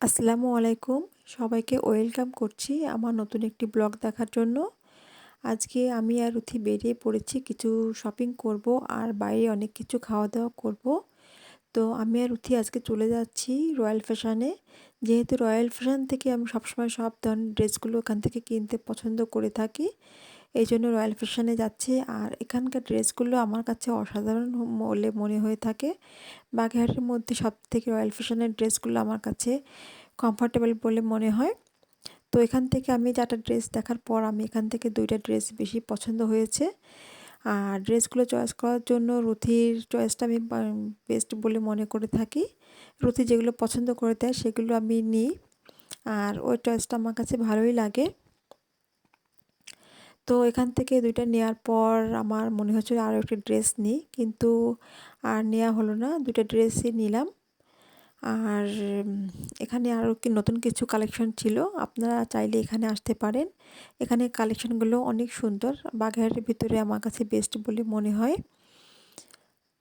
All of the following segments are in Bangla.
আসসালামু আলাইকুম। সবাইকে ওয়েলকাম করছি আমার নতুন একটি ব্লগ দেখার জন্য। আজকে আমি আর রুথি বেরিয়ে পড়েছি কিছু শপিং করব আর বাইরে অনেক কিছু খাওয়া-দাওয়া করব। তো আমি আর রুথি আজকে চলে যাচ্ছি রয়্যাল ফ্যাশনে। যেহেতু রয়্যাল ফ্যাশন থেকে আমি সবসময় সব ধরনের ড্রেসগুলো ওখান থেকে কিনতে পছন্দ করে থাকি। এইজন্য রয়্যাল ফ্যাশনে যাচ্ছি আর এখানকার ড্রেসগুলো আমার কাছে অসাধারণ বলে মনে হয়ে থাকে। বাগেরহাটের মধ্যে সবথেকে রয়্যাল ফ্যাশনের ড্রেসগুলো আমার কাছে কমফোর্টেবল বলে মনে হয়। তো এখান থেকে আমি ৪ টা ড্রেস দেখার পর আমি এখান থেকে ২ টা ড্রেস বেশি পছন্দ হয়েছে। আর ড্রেসগুলো চয়েস করার জন্য রুথির চয়েসটা আমি বেস্ট বলে মনে করে থাকি। রুথি যেগুলো পছন্দ করে দেয় সেগুলো আমি নিই। আর ওই চয়েসটা আমার কাছে ভালোই লাগে। তো এখান থেকে ২ টা নেয়ার পর আমার মনে হচ্ছিল আরও একটা ড্রেস নিই। কিন্তু আর নেয়া হলো না। ২ টা ড্রেসই নিলাম। আর এখানে আরও নতুন কিছু কালেকশন ছিল। আপনারা চাইলে এখানে আসতে পারেন। এখানে কালেকশনগুলো অনেক সুন্দর। বাগেরহাটের ভিতরে আমার কাছে বেস্ট বলে মনে হয়।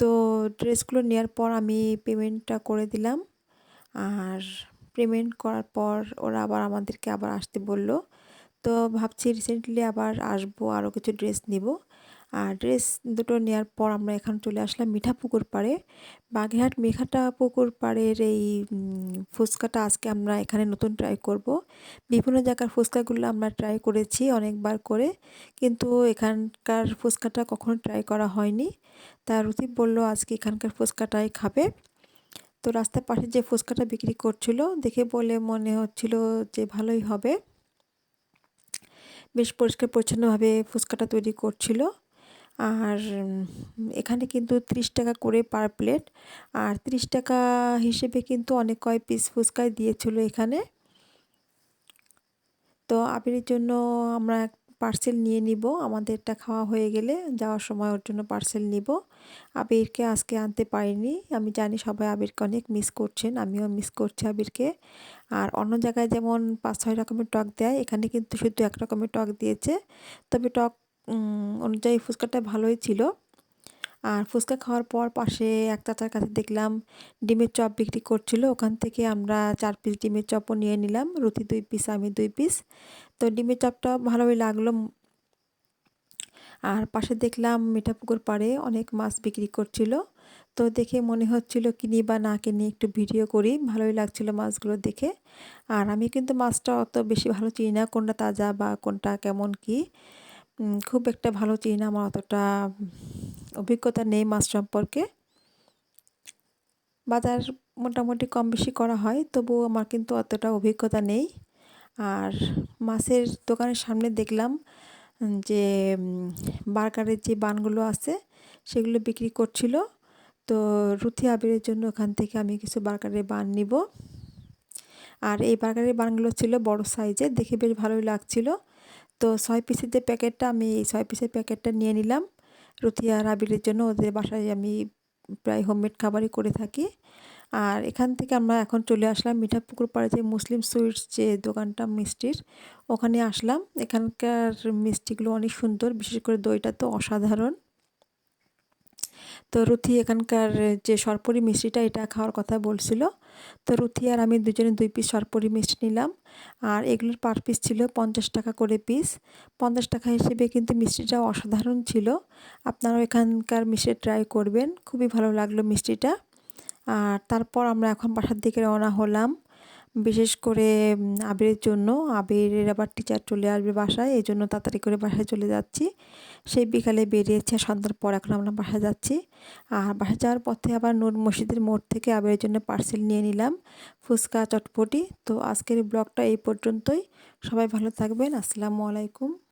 তো ড্রেসগুলো নেয়ার পর আমি পেমেন্টটা করে দিলাম। আর পেমেন্ট করার পর ওরা আবার আমাদেরকে আসতে বলল। তো ভাবছি রিসেন্টলি আবার আসবো, আরও কিছু ড্রেস নিব। আর ড্রেস দুটো নেয়ার পর আমরা এখন চলে আসলাম মিঠাপুকুর পাড়ে। বাগেরহাট মিঠাপুকুর পাড়ের এই ফুচকাটা আজকে আমরা এখানে নতুন ট্রাই করব। বিভিন্ন জায়গার ফুচকাগুলো আমরা ট্রাই করেছি অনেকবার করে, কিন্তু এখানকার ফুচকাটা কখনো ট্রাই করা হয়নি। তা রুথি বলল আজকে এখানকার ফুচকাটাই খাবে। তো রাস্তার পাশে যে ফুচকাটা বিক্রি করছিল দেখে বলে মনে হচ্ছিল যে ভালোই হবে। বেশ পরিষ্কার পরিচ্ছন্নভাবে ফুচকাটা তৈরি করছিল। আর এখানে কিন্তু ৩০ টাকা করে পার প্লেট। আর ৩০ টাকা হিসেবে কিন্তু অনেক কয় পিস ফুচকাই দিয়েছিল এখানে। তো আবিরের জন্য আমরা পার্সেল নিয়ে নিব। আমাদেরটা খাওয়া হয়ে গেলে যাওয়ার সময় ওর জন্য পার্সেল নিব। আবিরকে আজকে আনতে পারিনি। আমি জানি সবাই আবিরকে অনেক মিস করছেন। আমিও মিস করছি আবিরকে। আর অন্য জায়গায় যেমন ৫-৬ রকমের টক দেয়, এখানে কিন্তু শুধু ১ রকমের টক দিয়েছে। তবে টক অনুযায়ী ফুচকাটা ভালোই ছিল। আর ফুচকা খাওয়ার পর পাশে এক চাচার কাছে দেখলাম ডিমের চপ বিক্রি করছিল। ওখান থেকে আমরা ৪ পিস ডিমের চপও নিয়ে নিলাম। রুথি ২ পিস, আমি ২ পিস। তো ডিমের চপটা ভালোই লাগলো। আর পাশে দেখলাম মিঠাপুকুর পাড়ে অনেক মাছ বিক্রি করছিল। তো দেখে মনে হচ্ছিল কিনি বা না কিনি, একটু ভিডিও করি। ভালোই লাগছিল মাছগুলো দেখে। আর আমি কিন্তু মাছটা অত বেশি ভালো চিনি না, কোনটা তাজা বা কোনটা কেমন কি। খুব একটা ভালো চিনি না, আমার অতটা অভিজ্ঞতা নেই মাছ সম্পর্কে। বাজার মোটামুটি কম বেশি করা হয়, তবুও আমার কিন্তু অতটা অভিজ্ঞতা নেই। আর মাছের দোকানের সামনে দেখলাম যে বার্গারের যে বানগুলো আছে সেগুলো বিক্রি করছিল। তো রুথি আবিরের জন্য ওখান থেকে আমি কিছু বার্গারের বান নিব। আর এই বার্গারের বানগুলো ছিল বড় সাইজের, দেখে বেশ ভালোই লাগছিল। তো ৬ পিসের যে প্যাকেটটা, আমি এই ৬ পিসের প্যাকেটটা নিয়ে নিলাম রুথি আর আবিরের জন্য। ওদের বাসায় আমি প্রায় হোমমেড খাবারই করে থাকি। আর এখান থেকে আমরা এখন চলে আসলাম মিঠাপুকুর পাড়ে যে মুসলিম সুইটস যে দোকানটা মিষ্টির, ওখানে আসলাম। এখানকার মিষ্টিগুলো অনেক সুন্দর, বিশেষ করে দইটা তো অসাধারণ। তো রুথি এখানকার যে সরপুরি মিষ্টিটা এটা খাওয়ার কথা বলছিল। তো রুথি আর আমি দুজনে ২ পিস সরপুরি মিষ্টি নিলাম। আর এগুলোর পার পিস ছিল ৫০ টাকা করে পিস। ৫০ টাকা হিসেবে কিন্তু মিষ্টিটাও অসাধারণ ছিল। আপনারাও এখানকার মিষ্টি ট্রাই করবেন, খুবই ভালো লাগলো মিষ্টিটা। আর তারপর আমরা এখন বাসার দিকে রওনা হলাম। বিশেষ করে আবিরের জন্য। আবিরের আবার টিচার চলে আসবে বাসায়, এজন্য তাড়াতাড়ি করে বাসায় চলে যাচ্ছি। সেই বিকালে বেরিয়েছে, সন্ধ্যার পর এখন আমরা বাসায় যাচ্ছি। আর বাসায় যাওয়ার পথে আবার নূর মসজিদের মোড় থেকে আবিরের জন্য পার্সেল নিয়ে নিলাম ফুচকা, চটপটি। তো আজকের ব্লগটা এই পর্যন্তই। সবাই ভালো থাকবেন। আসসালামু আলাইকুম।